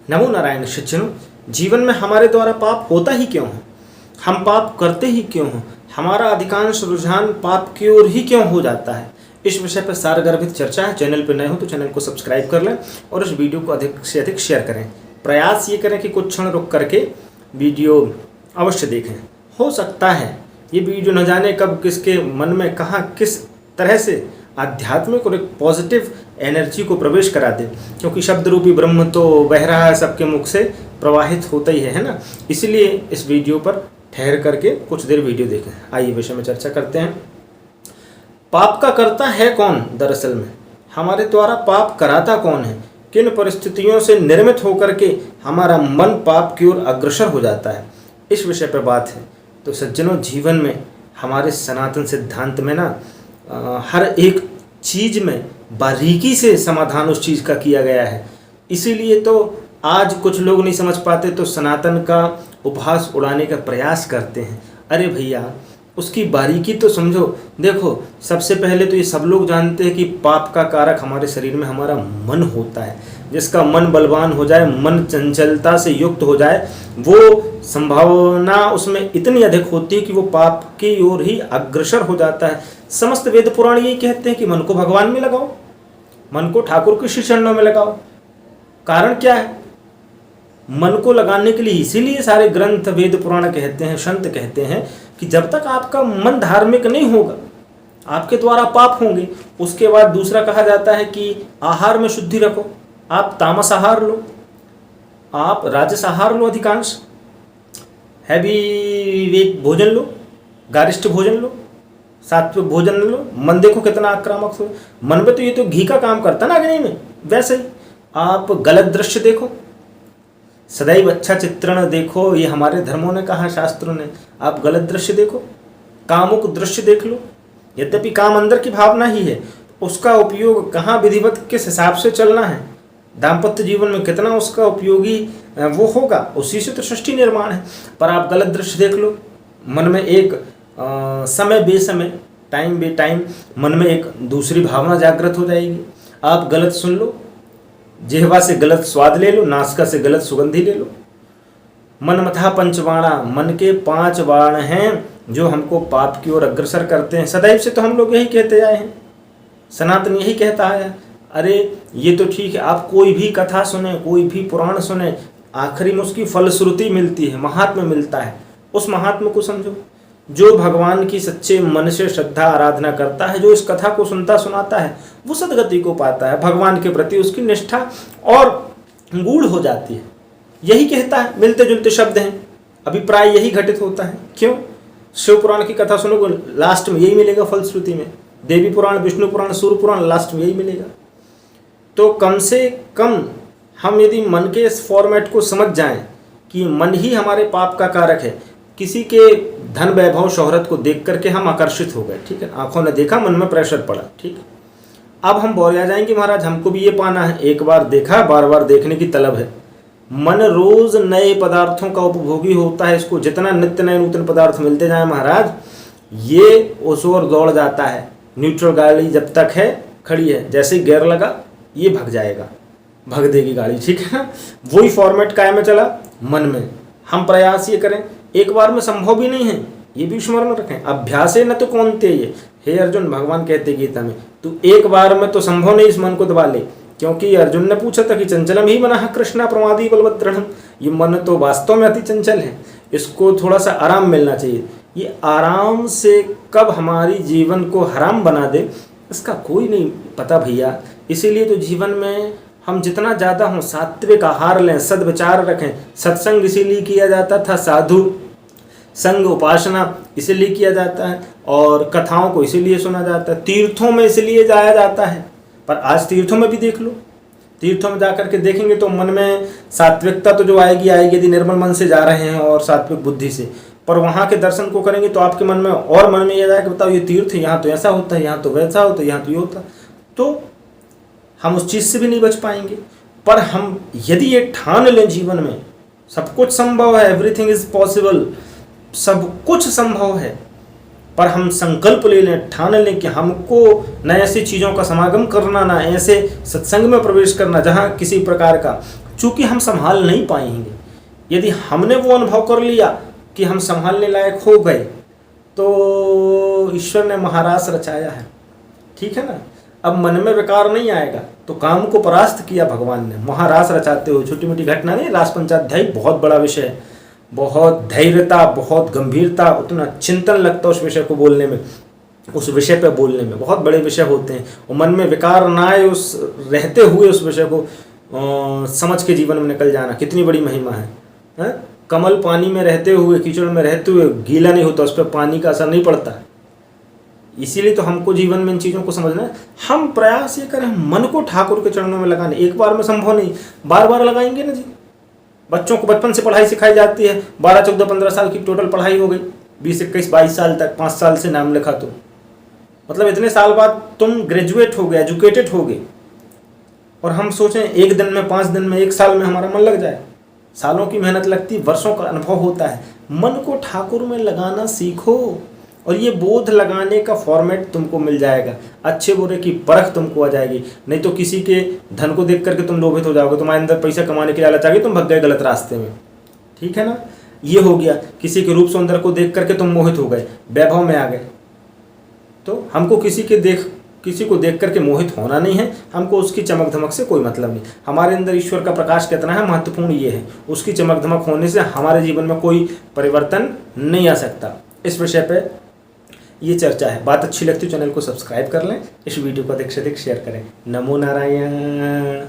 नमो नारायण सज्जनों। जीवन में हमारे द्वारा पाप होता ही क्यों है? हम पाप करते ही क्यों हैं? हमारा अधिकांश रुझान पाप की ओर ही क्यों हो जाता है? इस विषय पर सारगर्भित चर्चा है। चैनल पर नए हो तो चैनल को सब्सक्राइब कर लें और इस वीडियो को अधिक से अधिक शेयर करें। प्रयास ये करें कि कुछ क्षण रुक करके वीडियो अवश्य देखें। हो सकता है ये वीडियो न जाने कब किसके मन में कहाँ किस तरह से आध्यात्मिक और एक पॉजिटिव एनर्जी को प्रवेश करा दे, क्योंकि शब्द रूपी ब्रह्म तो बह रहा है, सबके मुख से प्रवाहित होता ही है ना। इसीलिए इस वीडियो पर ठहर करके कुछ देर वीडियो देखें। आइए विषय में चर्चा करते हैं। पाप का करता है कौन? दरअसल में हमारे द्वारा पाप कराता कौन है? किन परिस्थितियों से निर्मित होकर के हमारा मन पाप की ओर अग्रसर हो जाता है, इस विषय पर बात है। तो सज्जनों, जीवन में हमारे सनातन सिद्धांत में ना हर एक चीज़ में बारीकी से समाधान उस चीज़ का किया गया है। इसीलिए तो आज कुछ लोग नहीं समझ पाते तो सनातन का उपहास उड़ाने का प्रयास करते हैं। अरे भैया, उसकी बारीकी तो समझो। देखो, सबसे पहले तो ये सब लोग जानते हैं कि पाप का कारक हमारे शरीर में हमारा मन होता है। जिसका मन बलवान हो जाए, मन चंचलता से युक्त हो जाए, वो संभावना उसमें इतनी अधिक होती है कि वो पाप की ओर ही अग्रसर हो जाता है। समस्त वेद पुराण यही कहते हैं कि मन को भगवान में लगाओ, मन को ठाकुर के श्री चरणों में लगाओ। कारण क्या है? मन को लगाने के लिए इसीलिए सारे ग्रंथ वेद पुराण कहते हैं, संत कहते हैं कि जब तक आपका मन धार्मिक नहीं होगा, आपके द्वारा पाप होंगे। उसके बाद दूसरा कहा जाता है कि आहार में शुद्धि रखो। आप तामस आहार लो, आप राजस आहार लो, अधिकांश हैवी भोजन लो, गारिष्ठ भोजन लो, सात्विक भोजन लो। मन देखो कितना आक्रामक हो। मन में तो ये तो घी का काम करता ना अग्नि में। वैसे ही आप गलत दृश्य देखो, सदैव अच्छा चित्रण देखो, ये हमारे धर्मों ने कहा, शास्त्रों ने। आप गलत दृश्य देखो, कामुक दृश्य देख लो। यद्यपि काम अंदर की भावना ही है, उसका उपयोग कहाँ विधिवत किस हिसाब से चलना है, दाम्पत्य जीवन में कितना उसका उपयोगी वो होगा, उसी से तो सृष्टि निर्माण है। पर आप गलत दृश्य देख लो, मन में एक समय बेसमय, टाइम बे टाइम मन में एक दूसरी भावना जागृत हो जाएगी। आप गलत सुन लो, जिह्वा से गलत स्वाद ले लो, नासिका से गलत सुगंधी ले लो। मन मथा पंचबाणा, मन के 5 बाण हैं जो हमको पाप की ओर अग्रसर करते हैं। सदैव से तो हम लोग यही कहते आए हैं, सनातन यही कहता है। अरे ये तो ठीक है, आप कोई भी कथा सुने, कोई भी पुराण सुने, आखिरी में उसकी फलश्रुति मिलती है, महात्म्य मिलता है। उस महात्म्य को समझो। जो भगवान की सच्चे मन से श्रद्धा आराधना करता है, जो इस कथा को सुनता सुनाता है, वो सदगति को पाता है। भगवान के प्रति उसकी निष्ठा और गूढ़ हो जाती है। यही कहता है, मिलते जुलते शब्द हैं, अभिप्राय यही घटित होता है। क्यों? शिव पुराण की कथा सुनोगे, लास्ट में यही मिलेगा फलश्रुति में। देवी पुराण, विष्णु पुराण, सूर्य पुराण, लास्ट में यही मिलेगा। तो कम से कम हम यदि मन के इस फॉर्मेट को समझ जाएं कि मन ही हमारे पाप का कारक है। किसी के धन वैभव शोहरत को देख करके हम आकर्षित हो गए, ठीक है, आंखों ने देखा, मन में प्रेशर पड़ा, ठीक है। अब हम बोरिया जाएंगे, महाराज हमको भी ये पाना है। एक बार देखा, बार बार देखने की तलब है। मन रोज नए पदार्थों का उपभोगी होता है। इसको जितना नित्य नए नूतन पदार्थ मिलते जाए महाराज, ये उस ओर दौड़ जाता है। न्यूट्रल गाड़ी जब तक है, खड़ी है, जैसे ही गियर लगा ये भग जाएगा, भग देगी गाड़ी, ठीक है ना। वही फॉर्मेट कायम में चला मन में। हम प्रयास ये करें, एक बार में संभव भी नहीं है, ये भी स्मरण रखें। अभ्यास है न तो कौनते ये, हे अर्जुन, भगवान कहते गीता में, तू एक बार में तो संभव नहीं इस मन को दबा ले। क्योंकि अर्जुन ने पूछा था कि चंचलम ही मनः कृष्णा प्रमादी बलवद्दृढ़, ये मन तो वास्तव में अति चंचल है, इसको थोड़ा सा आराम मिलना चाहिए। ये आराम से कब हमारी जीवन को हराम बना दे, इसका कोई नहीं पता भैया। इसीलिए तो जीवन में हम जितना ज़्यादा हों सात्विक आहार लें, सद्विचार रखें। सत्संग इसीलिए किया जाता था, साधु संग उपासना इसीलिए किया जाता है, और कथाओं को इसीलिए सुना जाता है, तीर्थों में इसलिए जाया जाता है। पर आज तीर्थों में भी देख लो, तीर्थों में जाकर के देखेंगे तो मन में सात्विकता तो जो आएगी आएगी, यदि निर्मल मन से जा रहे हैं और सात्विक बुद्धि से। पर वहाँ के दर्शन को करेंगे तो आपके मन में और मन में यह जाए कि बताओ ये तीर्थ है, यहाँ तो ऐसा होता है, यहाँ तो वैसा होता है, यहाँ तो ये होता है। तो हम उस चीज़ से भी नहीं बच पाएंगे। पर हम यदि ये ठान लें जीवन में सब कुछ संभव है, एवरीथिंग इज पॉसिबल, सब कुछ संभव है, पर हम संकल्प ले लें, ठान लें कि हमको न ऐसी चीज़ों का समागम करना, ना ऐसे सत्संग में प्रवेश करना जहाँ किसी प्रकार का चूंकि हम संभाल नहीं पाएंगे। यदि हमने वो अनुभव कर लिया कि हम संभालने लायक हो गए, तो ईश्वर ने महारास रचाया है, ठीक है ना। अब मन में विकार नहीं आएगा, तो काम को परास्त किया भगवान ने महारास रचाते हुए। छोटी मोटी घटना नहीं, रास पंचाध्याय बहुत बड़ा विषय है, बहुत धैर्यता, बहुत गंभीरता, उतना चिंतन लगता है उस विषय को बोलने में, उस विषय पे बोलने में। बहुत बड़े विषय होते हैं, और मन में विकार ना आए उस रहते हुए उस विषय को समझ के जीवन में निकल जाना, कितनी बड़ी महिमा है। कमल पानी में रहते हुए, कीचड़ में रहते हुए गीला नहीं होता, उस पर पानी का असर नहीं पड़ता। इसीलिए तो हमको जीवन में इन चीज़ों को समझना है। हम प्रयास ये करें मन को ठाकुर के चरणों में लगाने, एक बार में संभव नहीं, बार बार लगाएंगे ना जी। बच्चों को बचपन से पढ़ाई सिखाई जाती है, 12, 14, 15 साल की टोटल पढ़ाई हो गई, 20, 21, 22 साल तक, 5 साल से नाम लिखा, तो मतलब इतने साल बाद तुम ग्रेजुएट हो गए, एजुकेटेड हो गए, और हम सोचें एक दिन में, 5 दिन में, 1 साल में हमारा मन लग जाए। सालों की मेहनत लगती, वर्षों का अनुभव होता है। मन को ठाकुर में लगाना सीखो, और ये बोध लगाने का फॉर्मेट तुमको मिल जाएगा। अच्छे बुरे की परख तुमको आ जाएगी। नहीं तो किसी के धन को देख करके तुम लोभित हो जाओगे, तुम्हारे अंदर पैसा कमाने की लालच आ गई, तुम भग गए गलत रास्ते में, ठीक है ना। ये हो गया, किसी के रूप सौंदर्य को देख करके तुम मोहित हो गए, वैभव में आ गए। तो हमको किसी को देख करके मोहित होना नहीं है, हमको उसकी चमक धमक से कोई मतलब नहीं। हमारे अंदर ईश्वर का प्रकाश कितना है, महत्वपूर्ण ये है। उसकी चमक धमक होने से हमारे जीवन में कोई परिवर्तन नहीं आ सकता। इस विषय पे ये चर्चा है। बात अच्छी लगती है चैनल को सब्सक्राइब कर लें, इस वीडियो को अधिक से अधिक शेयर करें। नमो नारायण।